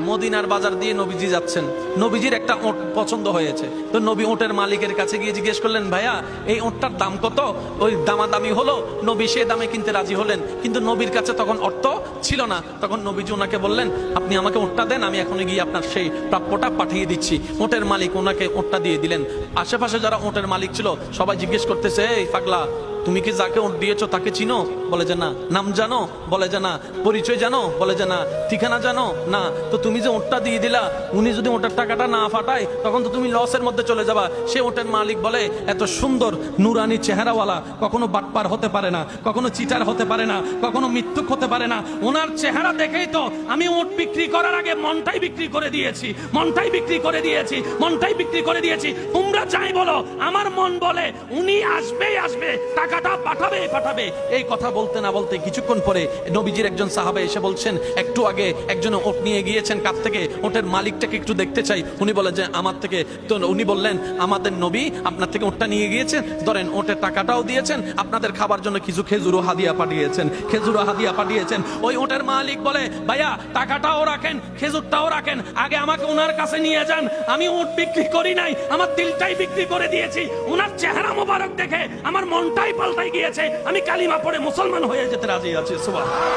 মদিনার বাজার দিয়ে নবীজি যাচ্ছেন, নবীজির একটা ওট পছন্দ হয়েছে। তো নবী ওটের মালিকের কাছে গিয়ে জিজ্ঞেস করলেন, ভাইয়া এই ওটটার দাম কত? ওই দামাদামি হলো, নবী সে দামে কিনতে রাজি হলেন, কিন্তু নবীর কাছে তখন অর্থ ছিল না। তখন নবীজি ওনাকে বললেন, আপনি আমাকে ওটটা দেন, আমি এখন গিয়ে আপনার সেই প্রাপ্যটা পাঠিয়ে দিচ্ছি। ওটের মালিক ওনাকে ওটটা দিয়ে দিলেন। আশেপাশে যারা ওটের মালিক ছিল সবাই জিজ্ঞেস করতেছে, এই পাগলা, তুমি কি যাকে ওট দিয়েছো তাকে চিনো? বলে যে না। নাম জানো? বলে যে না। পরিচয় জানো? বলে যে না। ঠিকানা জানো? না। তো তুমি যে ওটটা দিয়ে দিলা, উনি যদি ওটার টাকাটা না ফাটায় তখন তো তুমি লসের মধ্যে চলে যাবা। সে ওটের মালিক বলে, এত সুন্দর নুরানি চেহারাওয়ালা কখনো বাটপার হতে পারে না, কখনো চিটার হতে পারে না, কখনো মৃত্যুক হতে পারে না। ওনার চেহারা দেখেই তো আমি ওট বিক্রি করার আগে মনটাই বিক্রি করে দিয়েছি, মনটাই বিক্রি করে দিয়েছি, মনটাই বিক্রি করে দিয়েছি। তোমরা যাই বলো, আমার মন বলে উনি আসবেই আসবে, টাকাটা পাঠাবে পাঠাবে। এই কথা বলতে না বলতে কিছুক্ষণ পরে নবীজির একজন সাহাবা এসে বলছেন, একটু আগে একজন ওট নিয়ে গিয়েছেন কাছ থেকে, ওটের মালিকটাকে একটু দেখতে চাই। উনি বলেন যে আমার থেকে। তো উনি বললেন, আমাদের নবী আপনার থেকে ওটটা নিয়ে গিয়েছেন, ধরেন ওটের টাকাটাও দিয়েছেন, আপনাদের খাবার জন্য কিছু খেজুরও হাদিয়া পাঠিয়েছেন, খেজুরও হাদিয়া পাঠিয়েছেন। ওই ওটের মালিক বলে, ভাইয়া টাকাটাও রাখেন, খেজুরটাও রাখেন, আগে আমাকে ওনার কাছে নিয়ে যান। আমি ওট বিক্রি করি নাই, আমার দিলটাই বিক্রি করে দিয়েছি। ওনার চেহারা মোবারক দেখে আমার মনটাই পাল্টাই গিয়েছে, আমি কালিমা পড়ে মুসলমান হয়ে যেতে রাজি আছি। সুবহানাল্লাহ।